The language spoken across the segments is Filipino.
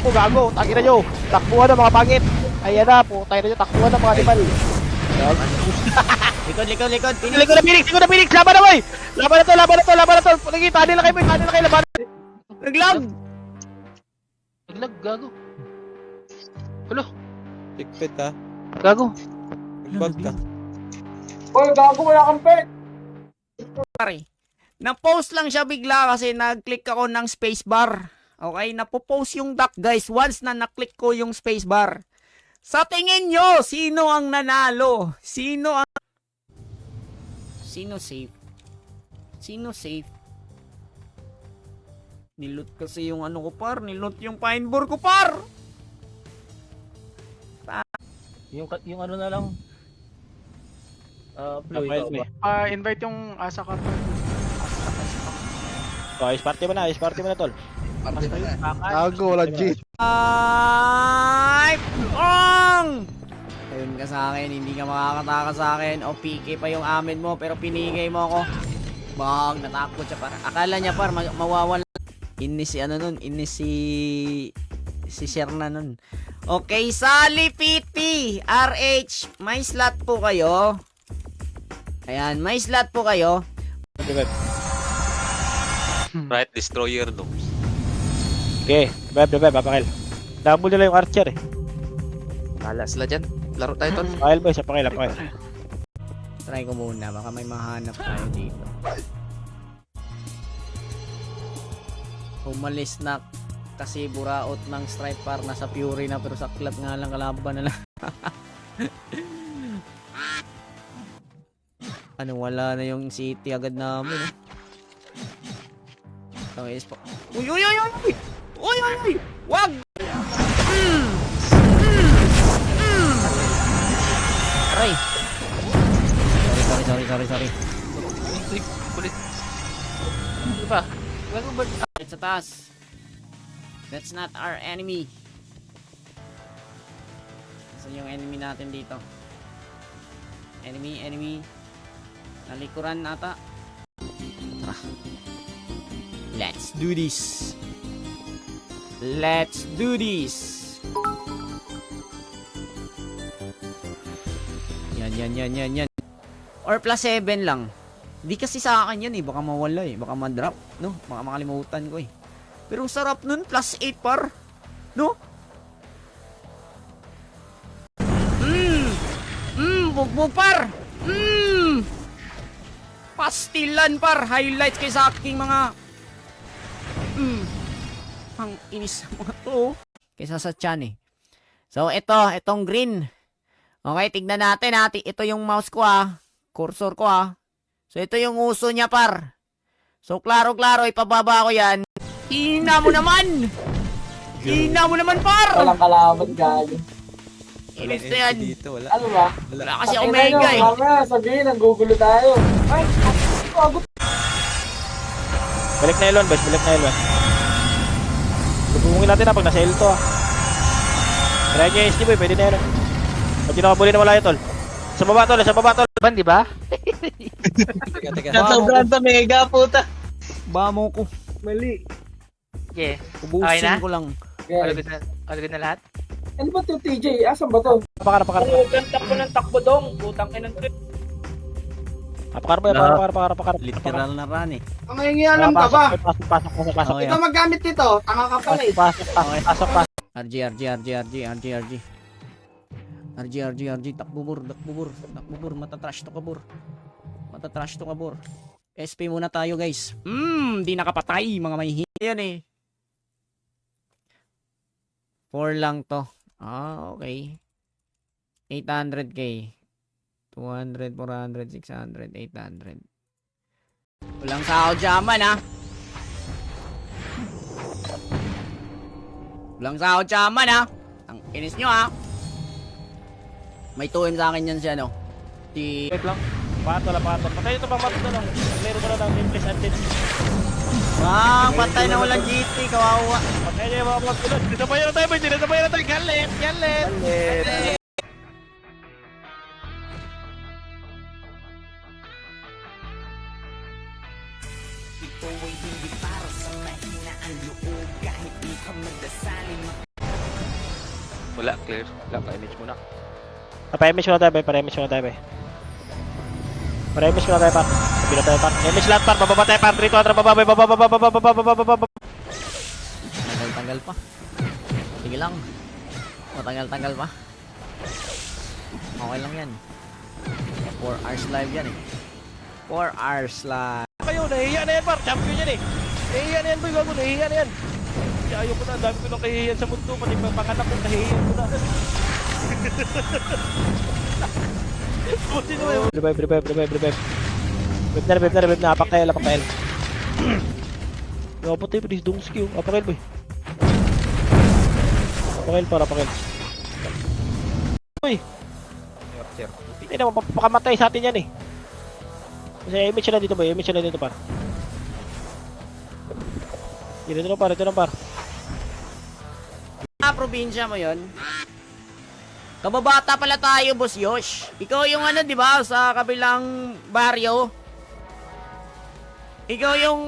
takbo, gago. Tangina nyo. Takbuhan ng mga pangit. Ayan na, putay na nyo. Takbuhan ng mga animal. Likod, likod, likod. Likod na Phoenix. Laban na, boy. Laban na to. Lagi, tani lang kayo, boy. Tani lang kayo, laban. Naglag! Naglag, gago. Hulo, Tikpit ha. gago. Nagbag ka. Hoy, gago, wala kang pet. Pare. Na-post lang siya bigla kasi nag-click ako ng spacebar. Okay, napopost yung duck guys once na na-click ko yung spacebar. Sa tingin nyo, sino ang nanalo? Sino safe? Sino safe? Niloot kasi yung ano ko par, niloot yung pine board ko par. Yung ano na lang. Rafael, Invite yung asa ka. Ice party mo na, tol. Gago, wala G. Ay! Bong! Ayun ka sa akin, hindi ka makakataka sa akin. O PK pa yung amin mo, pero pinigay mo ako. Bang, natakot siya par. Akala niya par, mawawala. Inis si ano nun, si Sherna nun. Okay, Sally Piti, RH, may slot po kayo. Ayan, may slot po kayo. Right, destroyer no. Okay, beb, papakil. Double nila yung archer eh. Bahala sila dyan. Laro tayo tol. Pakil boy, pakil. Try ko muna, baka may mahanap tayo dito. Umalis na kasi buraot ng stripe par nasa Fury na pero saklat nga lang kalaban na lang. Ano, wala na yung city agad namin eh. Ito is po. Uy! Wag! Aray! Sorry. Kulit. Ano ba? It's sa taas. That's not our enemy. Saan yung enemy natin dito? Enemy. Nalikuran nata. Tara. Let's do this. Yan. Or plus 7 lang. Di kasi sa akin yan eh. Baka mawala eh. Baka ma-drop. No? Baka makalimutan ko eh. Pero sarap nun. Plus 8 par. No? Bugbog par. Pastilan par. Highlights kay sa aking mga ang inis sa mga to. Kaysa sa chan eh. So itong green. Okay, tignan natin ha. Ito yung mouse ko ha. Cursor ko ha. So ito yung uso niya par. So klaro ipababa ko yan. Hina mo naman par. Walang kalaban, gago. Inis na yan. Dito, wala. Ano ba? Wala kasi omega eh. Mamaya, sabihin, nanggugulo tayo. Ay, gago. Balik na Elon, boys. Lubungin natin pag nasa L to ah. Kaya niya yung boy, pwede na yan. Pag nakabuli na wala yun tol. Sa baba tol. Ban, di ba? Teka. Nasobrahan sa mega, puta. Bamo ko. Mali. Yeah. Ubusin Okay na? ko lang. All Okay. good na lahat? Ano ba ito, TJ? Asan ba ito? Apakar. Takbo ng takbo dong. Putang inang trip. Apakar. Literal na run eh. Ang nangyayang ka ba? Pasok. Okay. Ikaw maggamit nito. Tanga ka pala eh. Pasok. RG. Takbubur. Matatrash to kabur. SP muna tayo guys. Di nakapatay mga may yan eh. 4 lang to. Okay. 800k. 200, 400, 600, 800. Walang sao jaman ha. Ang inis nyo ha. May 2M sa akin yan siya no. Wait lang. Pato. Patay ito pang pato na lang. Meron ko na lang. Impress until. Patay na walang GT. Kawawa. Patay niya yung mga pagkulot. Dinabayan na tayo. Galit. Ito ay hindi para sa mahina ang loob. Kahit di ka magdasali Wala, clear. Wala, pa-image muna. Pa-image muna tayo, bay. Pa-image muna tayo, bay. Pa-image muna tayo, par. Sabi na tayo, par. Image lahat, par. Bababa tayo, par. 3, 2, 1, bababa, bay. Bababa. Tanggal pa. Sige lang. Matagal-tagal pa. Okay lang yan. 4 hours live yan eh. 4 hours live. Kayo, nahihiya na yan, par. Champion yan eh. Nahihiya na yan, boy. Gago, nahihiya na yan. Kaya ayaw ko na. Ang dami ko nang kahihiyan sa mundo. Pati panganak ko, nahihiyan ko na. Buti mo yun. Revive. Revive na. Apak tayo. Napatay pa, Dumski yung. Apakil, boy. Apakil. Uy! Hindi na, mapapakamatay sa atin yan eh. Kasi image na dito, boy. Image na dito, par. Ito na, par. Probinsya mo yon. Kababata pala tayo, Boss Yosh. Ikaw yung ano, di ba, sa kabilang baryo. Ikaw yung...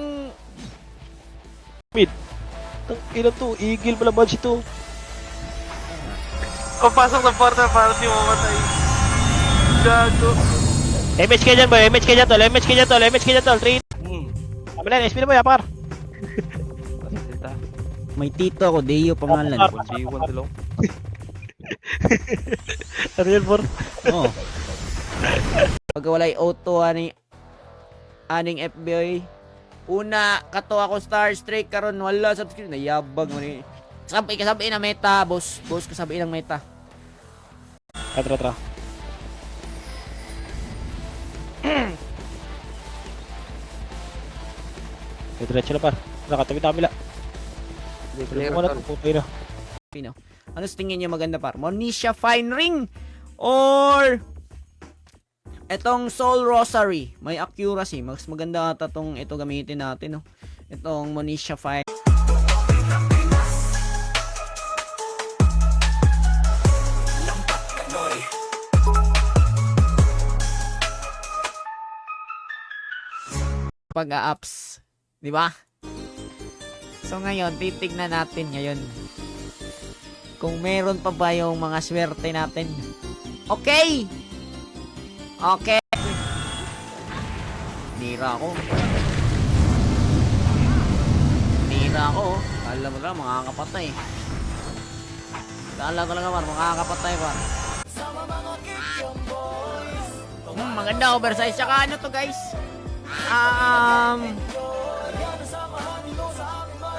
Mid. Ang ina to, eagle pala badge ito. Papasok sa portal para di mamatay. Gago. MH ka dyan, boy. MH ka dyan, tol. 3. Kami na, SP na, boy, par. May tito ako, Deo pangalan. G1 tulong. Ano yun, por? Oo. Pagka walay auto, aning FBI. Una, kato ako Star Strike karon wala subscribe. Nayabag mo ni. Kasabi na meta, boss. Boss, kasabi ng meta. Atra. Diretso na, par. Nakatabi la. Clear, Muna tol. to, putoy na. Pino. Ano sa tingin niyo maganda par? Monisha Fine Ring or etong Soul Rosary? May accuracy. Mas maganda ata tong ito gamitin natin, no. Itong Monisha Fine. Pag-apps, di ba? So ngayon, titignan natin ngayon kung meron pa ba yung mga swerte natin. Okay! Okay! Nira ako. Kala mo lang, makakapatay. Kala talaga par, makakapatay par. Maganda oversize. Tsaka ano to guys?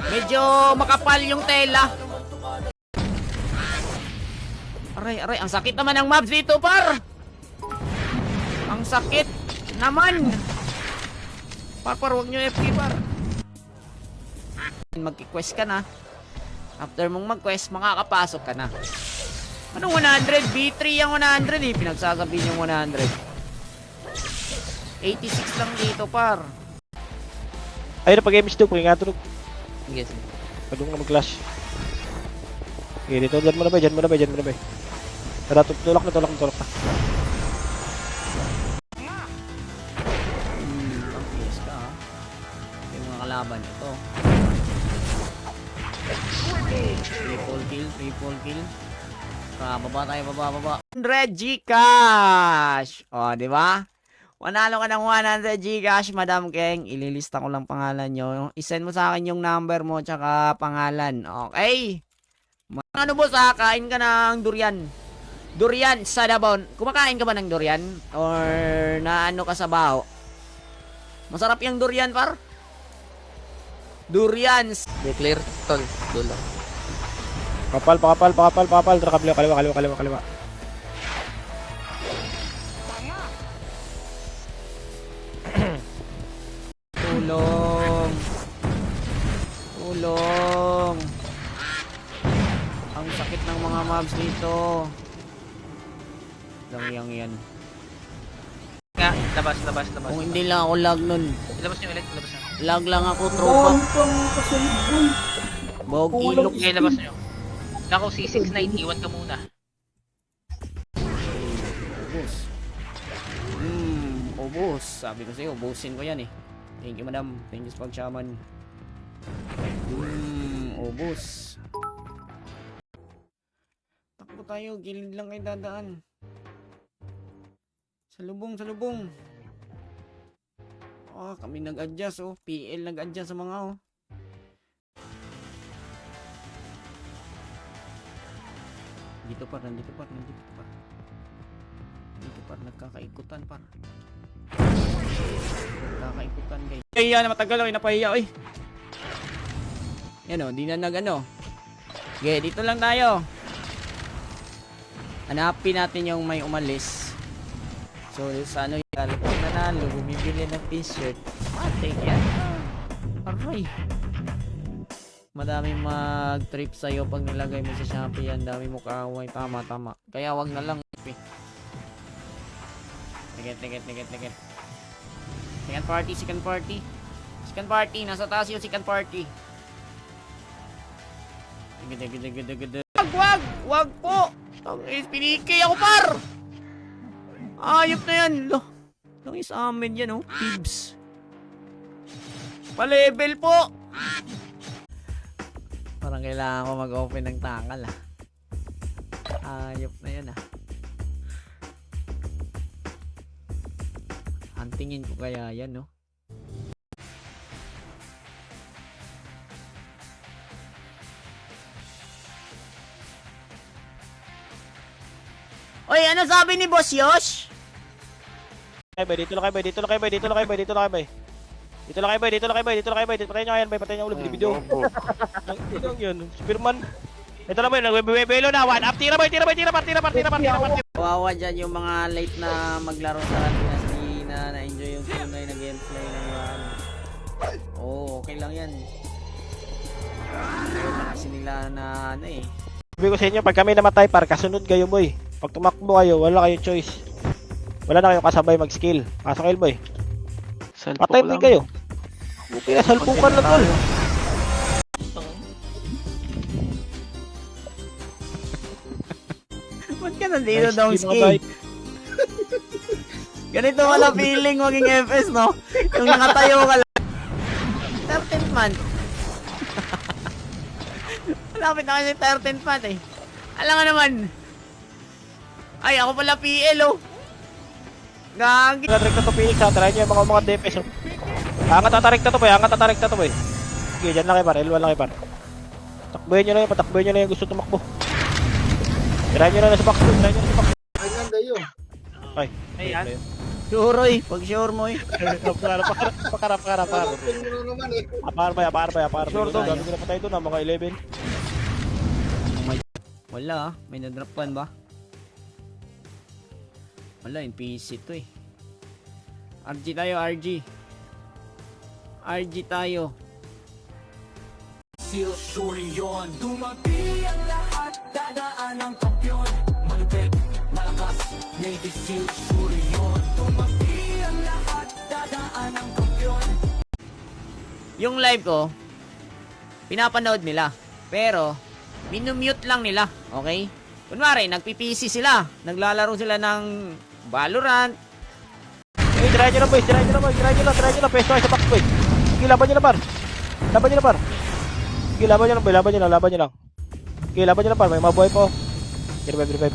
Medyo makapal yung tela. Aray, ang sakit naman ng mobs dito, par. Ang sakit naman. Par, huwag nyo FK, par. Mag-quest ka na. After mong mag-quest, makakapasok ka na. Anong 100? B3 yung 100 eh. Pinagsasabi yung 100. 86 lang dito, par. Ayun na, pag-image to, pag-ingatulog. Yes. Pagdung na mag-clash. Okay, dito, dyan mo na ba? Tara, tulak na. Yes ka, ha? Yung mga kalaban ito. Triple kill. Baba tayo. 100 Gcash! O, di ba? Manalo ka ng 100 Gcash, Madam Keng. Ililista ko lang pangalan nyo. I-send mo sa akin yung number mo tsaka pangalan. Okay? Ano boss, kain ka ng durian. Durian sa Dabon. Kumakain ka ba ng durian? Or naano ka sa baho? Masarap yung durian, par? Durians. Clear, tol. Dulo. Pakapal. Tara, kaliwa. Tulong. Ang sakit ng mga mobs dito. Lang yan. Nga, labas. Kung hindi lang ako lag nun. Labas nyo ulit. Lag lang ako, tropa. Pang kasulboy. Bog ilok. Okay, labas nyo. Nako, C69, iwan ka muna. Ubus. Sabi ko sa'yo, ubusin ko yan eh. Thank you, madam. Thank you sa pag-shaman. Ubus. po tayo. Gilid lang kayo dadaan. Sa lubong. Kami nag-adjust, oh. PL nag-adjust sa mga, oh. Dito par. Nandito par. Nagkakaikutan par. Nagkakaikutan, guys. Napahiya na matagal, oh. Napahiya, oy. Yan, oh. Di na nag-ano. Okay, dito lang tayo. Hanapin natin yung may umalis. So, sa ano yung nanalo, bumibili ng t-shirt. Matik yan. Aray. Madami mag-trip sa'yo pag nilagay mo sa Shopee yan. Dami mo kaaway. Tama. Kaya wag na lang. Ticket. Second party. Nasa taas yung second party. Gede. Wag po. Piniki ako par. Ayop na yan. Langis amin yan, oh. Tibbs. Pa-level po. Parang kailangan ko mag-open ng takal, ah. Ayop na yan, ah. Antingin ko kaya yan, no? Oy, ano sabi ni Boss Yosh? Dito lang kayo, Dito lang kayo, Patayin nyo yan, patayin nyo ulit video. Ito lang yun, Superman. Ito lang ba yun, nagbibelo na, 1 up, tira ba. Kawawa dyan yung mga late na maglaro sa Ratinas. Di na na-enjoy yung tunay na gameplay ng yan. Okay lang yan. Ayaw na kasi nila na ano eh. Sabi ko sa inyo, pag kami namatay par, kasunod kayo boy. Pag tumakbo kayo, wala kayong choice. Wala na kayong kasabay mag-skill. Pasok kayo boy. Patay din kayo. Okay na, salpukan na tol. Ba't ka nandito daw ski? Ganito wala feeling maging FS, no? Yung nakatayo ka lang. 13th month. Malapit na kasi 13th month eh. Alam nga naman. Ay, ako pala PL, oh. Gagi. Tatarik na to Phoenix ha, try nyo yung mga DPS oh. Angat tatarik na to boy, Sige, dyan lang kayo par, L1 lang kayo par. Patakbuhin nyo na yung gusto tumakbo. Try nyo na sa box. Ay, ganda yun. Ay, Ayan. Sure, eh. Pag sure mo, eh. Pakarap. Open mo na naman eh. Apar. Sure to. Dami ko na patay doon ha, mga 11. Wala, ah. May nadropan ba? Wala, NPC to eh. RG tayo, RG. RG tayo. Feel sure yun. Tumabi ang lahat, dadaan ang kampyon. Malupit, malakas, Navy feel sure yun. Tumabi ang lahat, dadaan ang kampyon. Yung live ko, pinapanood nila. Pero, minumute lang nila. Okay? Kunwari, nagpi-PC sila. Naglalaro sila ng Valorant. Try nyo na, pesto kayo sa box boy. Sige, laban nyo na par. Sige, laban nyo lang. Sige, laban nyo na par, may mabuhay po. Revive.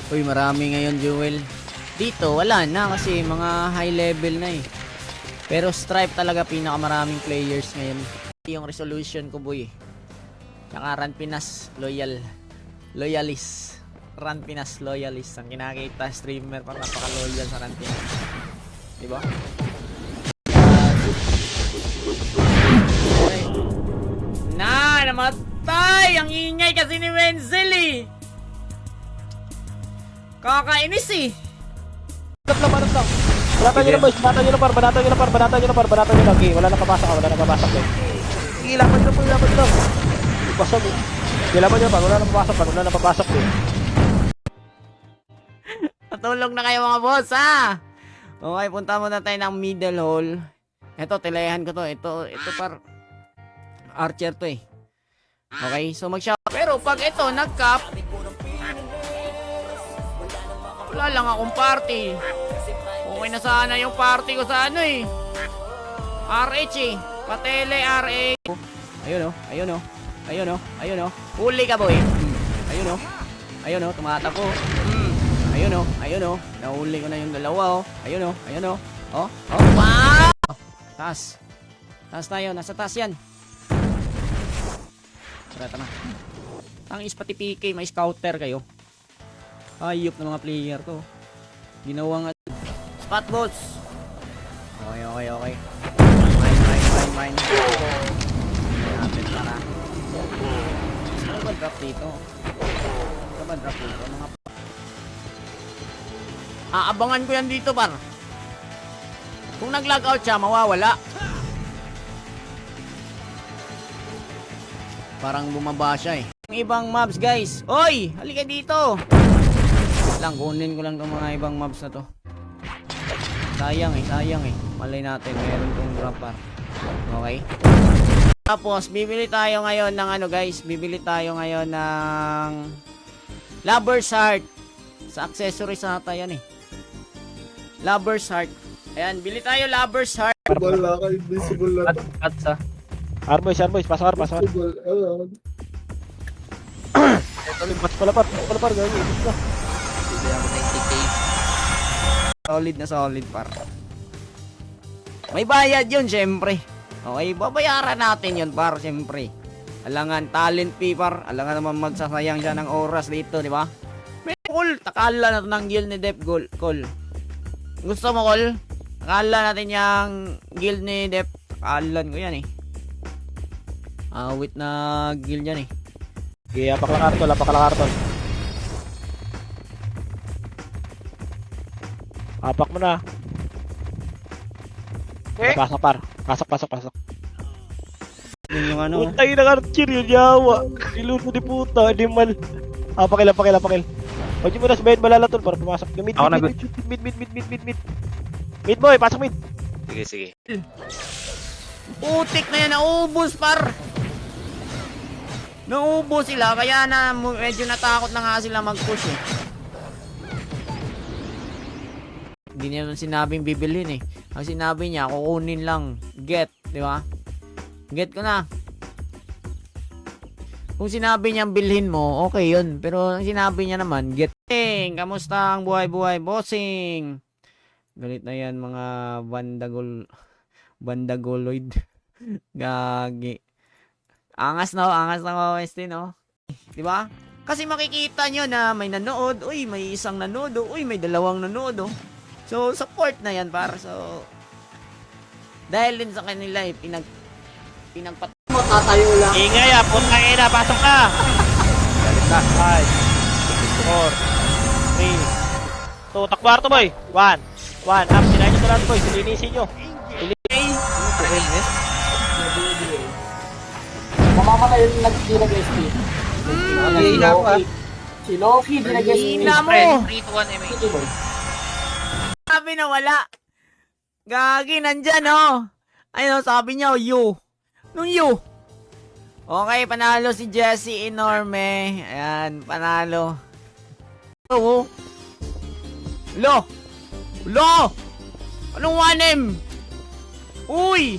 Uy, marami ngayon, Jewel. Dito, wala na kasi mga high level na eh. Pero Stripe talaga pinakamaraming players ngayon. Yung resolution ko, boy. Tsaka Run Pinas Loyalist. Run Pinas Loyalist. Ang kinakita streamer pang napaka-loyal sa Run Pinas. Diba? Namatay! Ang ingay kasi ni Wenzel eh! Kakainis eh! Banat lang. Banatan nyo na boys, banatan nyo na. Okay, wala nang papasok eh. Sige, laban nyo na. Basag eh. Sige, laban nyo na par, wala nang papasok eh. Natulog na kayo mga boss, ha? Okay, punta muna tayo ng middle hall. Ito, tilayahan ko to. Ito par Archer to eh. Okay, so mag-shout. Pero pag ito nag-cap, wala lang akong party. Okay na sana yung party ko sa ano eh. RH eh. Patele RA. Ayun oh, ayun oh. Ayun oh, ayun oh. Huli ka boy. Ayun oh. Ayun oh, tumatakbo. Ayun oh, ayun oh. Nahuli ko na yung dalawa oh. Ayun oh, ayun oh. Oh, oh, wow! Taas. Taas tayo, nasa taas yan. Tara, tara. Ang is pati PK, may scouter kayo. Ayop ng mga player to. Ginawang spot boss. Okay, okay, okay. Mine. Natin para. Ano ba drop dito? Ano ba drop dito? Mga aabangan ko yan dito par. Kung nag-log out siya, mawawala. Parang bumaba siya eh. Yung ibang mobs guys. Oy! Halika dito! Lang, kunin ko lang itong mga ibang mobs na to. Sayang eh. Malay natin, meron tong drop par. Okay? Tapos, bibili tayo ngayon ng ano guys. Bibili tayo ngayon ng Lover's Heart. Sa accessories na tayo yan eh. Lover's Heart. Ayan, bili tayo Lover's Heart. Wala ka, invisible lang. At sa. Arboys, pasok. Invisible, ayun. Palapar, gawin. Bibili ako 90k. Solid par. May bayad yun, syempre. Okay, babayaran natin yun par, syempre. Alangan, talent fee par. Alangan naman magsasayang siya ng oras dito, di ba? Col, takala na ng guild ni Dep Col. Gusto mo, Col? Takala natin yung guild ni Dep. Takalan ko yan eh. Awit na guild yan eh. Okay, apak lang karton. Apak mo na. Pasok. Yun yung ano. Puntay na Archer yun, yawa. Niluto di puta, di mal. Pakil. Huwag mo na sabayin malalatol para pumasok. Mid. Mid boy, pasok mid. Sige. Putik na yan, naubos par. Naubos sila, kaya na medyo natakot na nga sila mag-push eh. Hindi niya naman sinabing bibilhin eh. Ang sinabi niya, kukunin lang. Get, di ba? Get ko na. Kung sinabi niyang bilhin mo, okay yun. Pero ang sinabi niya naman, get. Kamusta ang buhay-buhay, bossing? Galit na yan mga bandagoloid. Gagi. Angas na OST, no? Di ba? Kasi makikita nyo na may nanood, uy, may isang nanood, uy, may dalawang nanood, oh. So, support na yan, para so dahil din sa kanila, eh, pinagpat Matatayo lang. Ingay putang ina, pasok na. Galit na. 5, 4, 3, 2, takbo boy. 1, up, sinayin nyo na boy, silinisin nyo. Mamamatay yung nag-SP. Si Loki, di nag-SP. Hina mo! 3-1 MA. Sabi na wala. Gagi, nandyan, oh. Ayun, sabi niya, oh, you. Nung you. Okay, panalo si Jesse Enorme. Ayan, panalo. Oh. Lo! Anong 1M? Uy!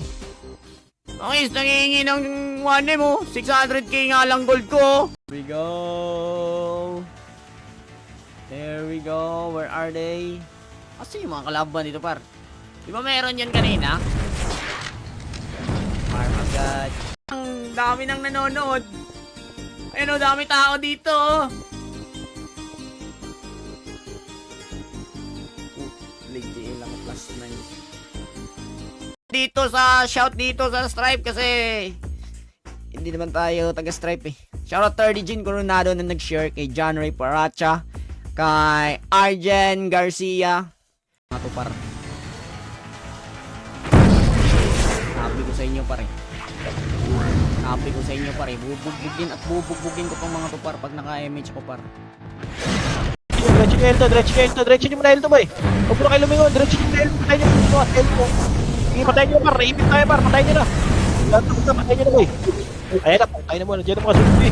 Ang nangihingi ng 1M, oh. 600k nga lang gold ko. Here we go. Where are they? Kasi yung mga kalaban dito, par. Di ba meron yan kanina? Farm agad. Ang dami nang nanonood. Ayun, oh, dami tao dito. League lang plus 9. Dito sa shout dito sa Stripe kasi hindi naman tayo taga Stripe eh. Shoutout 30 Jean Coronado na nag-share kay John Ray Paracha, kay Arjen Garcia. Mga tupar. Sabi ko sa inyo pare. Bubugbugin at bubugbugin ko pang mga tupar pag naka-MH ko par. Diretso nyo muna Elto boy. Huwag mo na kayo lumingon, diretso nyo muna Elto. Sige, patayin nyo par, ipit tayo par, patayin nyo na. Patayin nyo na boy. Ayan na, tayo na muna. Diyan na mga sumbi.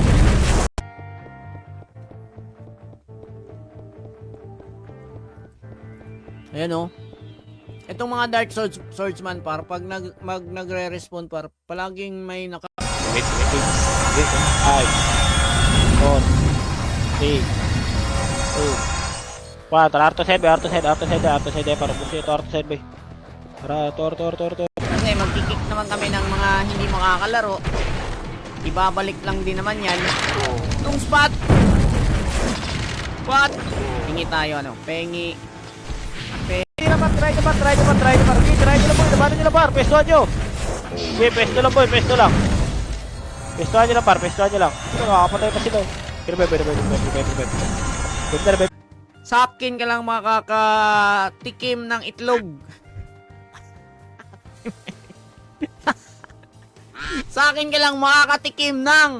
Ayan oh. Itong mga Dark Swordsman par, pag nagre-respond par, palaging may naka... Wait. 5, 4, 3, 2, 1. Tara, Arto 7, para busi ito, Arto 7. Tara, tor. Kasi magkikik naman kami ng mga hindi makakalaro. Ibabalik lang din naman yan. Itong spot! What? Pingi tayo ano, pengi. Try nyo par. Okay, try nyo lang boy, labanan nyo lang par, pestuhan nyo. Okay, pesto lang boy, pesto lang. Pestuhan nyo lang par, pestuhan nyo lang. Ito, nakakapatay pa sila. Pero bebe. Sapkin ka lang makakatikim ng itlog. Sa akin ka lang makakatikim ng...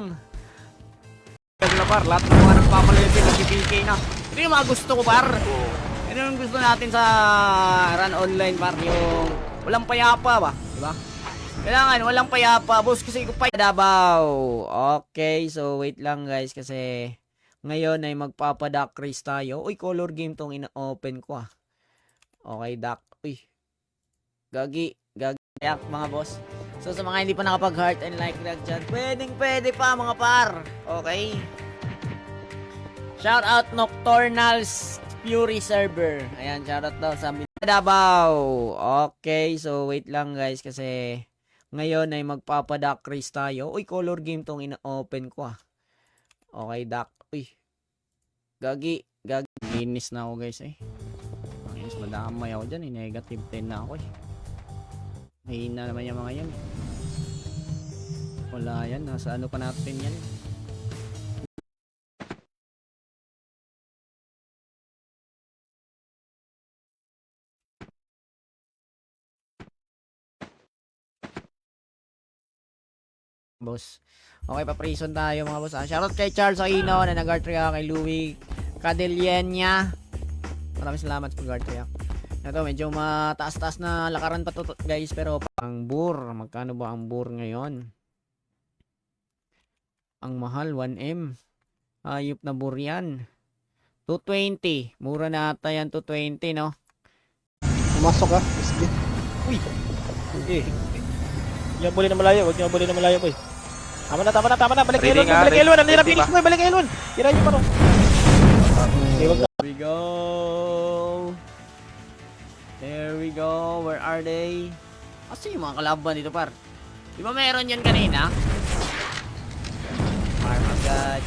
Par, lahat ng mga nagpapalipin, nag-PK na. Ito yung mga gusto ko par. Ito yung gusto natin sa run online par, yung walang payapa ba? Diba? Kailangan walang payapa, boss, kasi ko pa Davao. Okay, so wait lang guys kasi ngayon ay magpapa-duck race tayo. Uy, color game tong ina-open ko ah. Okay, duck. Uy. Gagi yak mga boss. So sa mga hindi pa nakapag-heart and like that dyan, pwede pa mga par. Okay. Shout out Nocturnals Fury Server. Ayan, shout out daw sa Davao. Okay, so wait lang guys kasi ngayon ay magpapa-duck race tayo. Uy, color game tong ina-open ko ah. Okay, duck. Uy. Gagi. Inis na ako guys eh. Inis, madamay ako dyan eh. Negative 10 na ako eh. Mahina naman yung mga yan eh. Wala yan. Nasa ano pa natin yan. Boss. Okay, pa-prison tayo mga boss. Shoutout kay Charles Aquino na nag-artria, kay Louie Cadellenia. Maraming salamat sa pag-artria. Ito, medyo mataas-taas na lakaran pa to guys, pero ang bur, magkano ba ang bur ngayon? Ang mahal, 1M. Ayop na bur yan. 220. Mura na ata yan, 220, no? Pumasok ka, SG. Uy. Okay. Huwag niyo abuli na malayo boy. Tama na. Balik Ready Elon. nga, Balik ready. Elon. Ang hirap Ready finish ba? mo. Balik Elon. Tira nyo pa rin. There we go. Where are they? Kasi yung mga kalaban dito par. Di ba meron yan kanina? Oh my god.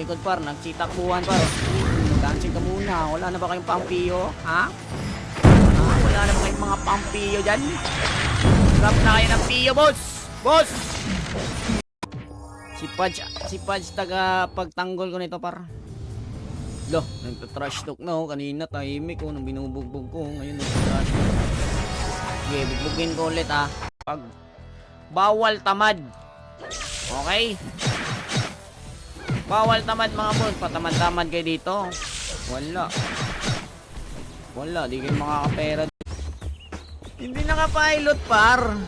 Likod par, nagsitakbuhan par. Dancing ka muna. Wala na ba kayong pampiyo? Ha? Wala na ba kayong mga pampiyo dyan? Drop na kayo ng piyo, boss! Boss! Si Pudge taga pagtanggol ko nito par. Loh, nagta-trash talk na oh. Kanina tahimik ko nung binubugbog ko. Ngayon nagta-trash talk. Sige, bugbugin ko ulit ah. Pag bawal tamad. Okay? Bawal tamad mga boss. Patamad-tamad kayo dito. Wala, di kayo makakapera. Hindi nakapilot par.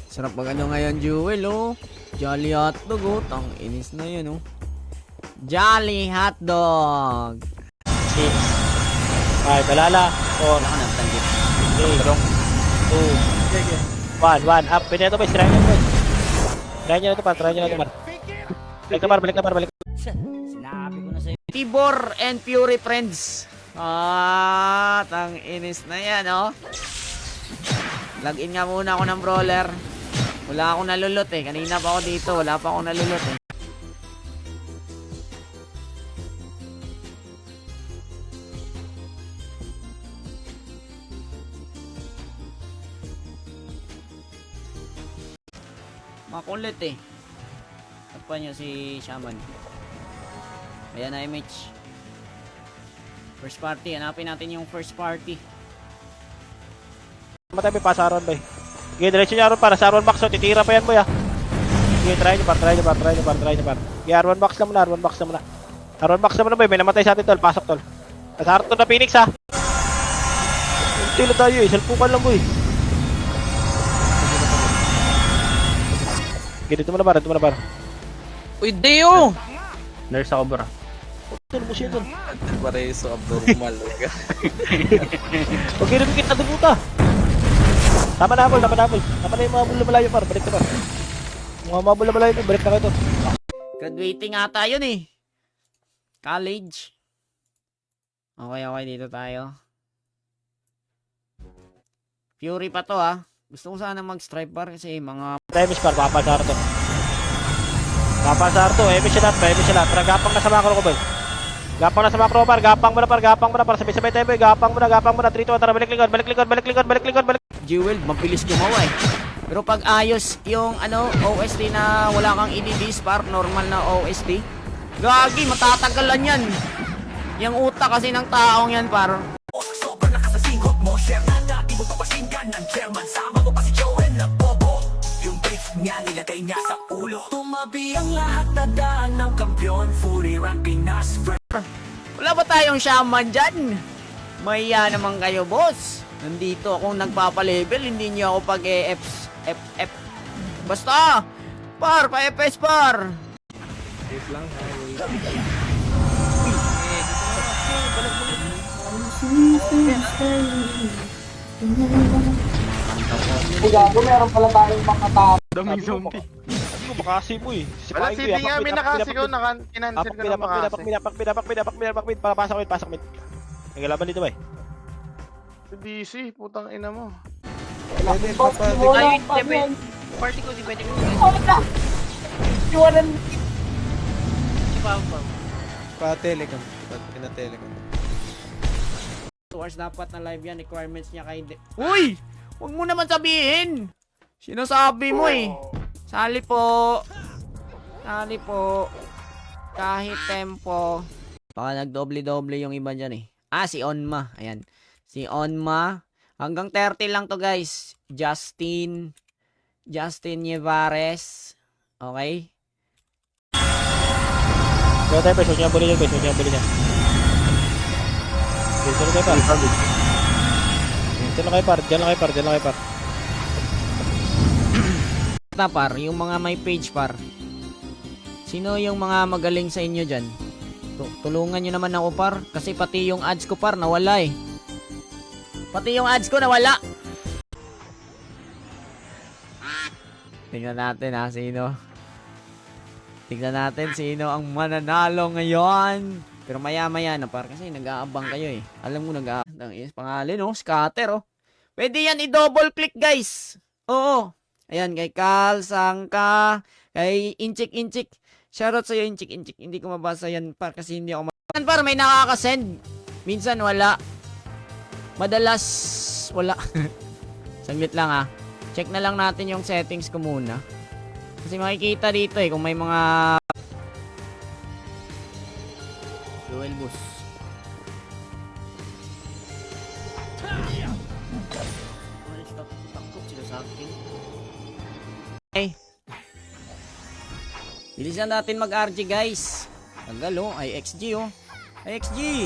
Sarap mag ano ngayon, Jewel oh. Jolly hotdog oh. Tang inis na yun oh. Jolly hotdog. 6, 5, balala. 4, Wala ka nang tanggit. 3, 2, 1, up. Pwede ito boy, try nyo boy. Try nyo na ito par. Balik na par. Sinabi ko na sa'yo. Tibor and Fury friends. Tang inis na yan oh. Login nga muna ako ng brawler. Wala akong nalulot eh. Kanina pa ako dito. Wala pa akong nalulot eh. Makulit eh. Tapos niya si Shaman. Ayan na image. First party. Hanapin natin yung first party. Matay may pasaron boy. Okay, diretso nyo aron para sa aron box. Titira pa yan boy ah. Okay, try nyo par. Okay, R1 box na muna, R1 box na muna. R1 box na muna boy, may namatay sa atin tol, pasok tol. Nasa to na Phoenix ha. Unti lang tayo eh, salpukan lang boy. Okay, dito muna par. Uy, Deo! Nurse ako bro. Tol mo siya tol. Pareso abnormal. Okay, nabigit na dubuta. Tama na Apple. Tama na yung mga bula malayo par, balik na par. Mga bula malayo par, balik na kayo tol. Graduating ata yun eh. College. Okay, dito tayo. Fury pa to ah. Gusto ko sana mag-stripe bar kasi mga... Timis par, papasar to. Emis siya lahat. Tara, gapang na sa macro ko boy. Gapang na sa macro par, gapang mo na par. Sabay-sabay tayo boy, gapang mo na. 3, 2, tara, balik likod. Jewel, mabilis gumawa eh. Pero pag ayos yung OST na wala kang i-release par, normal na OST, gagi, matatagalan yan. Yung utak kasi ng taong yan par. Sobrang lakas sa singot mo, share na natin mo papasinggan ng chairman. Sama mo pa si Joel na bobo. Yung brief niya nilagay niya sa ulo. Tumabi ang lahat na daan ng kampiyon. Fury ranking nas. Wala ba tayong shaman dyan? Maya naman kayo boss. Nandito akong nagpapalevel, hindi niyo ako pag-EF. Basta! Par, pa-FS par! Wait lang. Gago, meron pala tayong mga tao. Daming zombie. Hindi ko makasi mo eh. Wala, si Bing nga, may nakasigaw, kinancel ko na makasi. Pasok mid. Nagalaban dito ba eh? Si DC, putang ina mo. Pwede pa pa. Ayun, party ko, di pwede ko. Iwanan. Si Papa. Pa-telecom. Pina-telecom. 2 hours dapat na live yan, requirements niya kay Uy! Huwag mo naman sabihin! Sinasabi mo eh! Sali po! Kahit tempo. Baka nagdoble-doble yung iba dyan eh. Ah, si Onma. Ayan. Si Onma. Hanggang 30 lang to guys. Justin Nievares. Okay? Kaya tayo pa, shoot niya buli niya. Dito na kayo par. Diyan lang kayo par. Par, yung mga may page par. Sino yung mga magaling sa inyo dyan? Tulungan nyo naman ako par. Kasi pati yung ads ko par, nawala eh. Tingnan natin ha, sino. Tingnan natin sino ang mananalo ngayon. Pero maya-maya na par, kasi nag-aabang kayo eh. Alam mo nag-aabang. Pangalan oh, scatter oh. Pwede yan i-double click guys. Oo. Ayan, kay Cal, Sangka, kay Inchik. Shoutout sa'yo, Inchik. Hindi ko mabasa yan par, kasi hindi ako Minsan par, may nakakasend. Minsan wala. Madalas wala. Saglit lang ha. Check na lang natin yung settings ko muna. Kasi makikita dito eh kung may mga Joel Bus. Takot sila sa akin. Okay. Bilisan natin mag-RG guys. Tagal oh, IXG oh. IXG!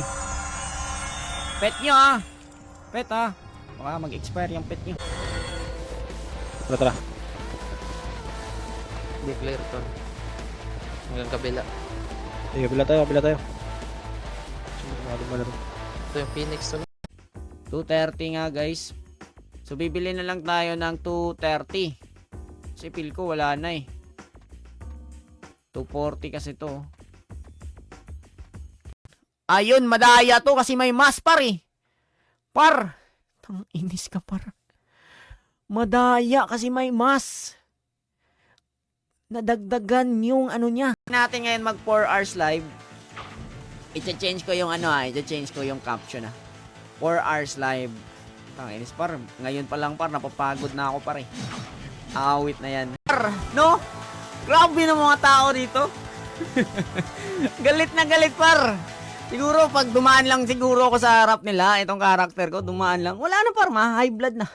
Pet nyo ah! Pet ah! Baka mag-expire yung pet nyo. Tara. Hindi clear to. Hanggang kabila. Sige, kabila tayo. Ito yung Phoenix to. 230 nga guys. So bibili na lang tayo ng 230. Kasi feel ko wala na eh. 240 kasi to. Ayun, madaya to kasi may mas par eh. Par! Tang inis ka par. Madaya kasi may mas. Nadagdagan yung ano niya. Natin ngayon mag 4 hours live. I-change ko yung i-change ko yung caption 4 hours live. Tanginis par, ngayon pa lang par, napapagod na ako par eh. Awit na yan. Par, no? Grabe ng mga tao dito. Galit na galit par. Siguro pag dumaan lang siguro ako sa harap nila, itong karakter ko, dumaan lang. Wala na par, high blood na.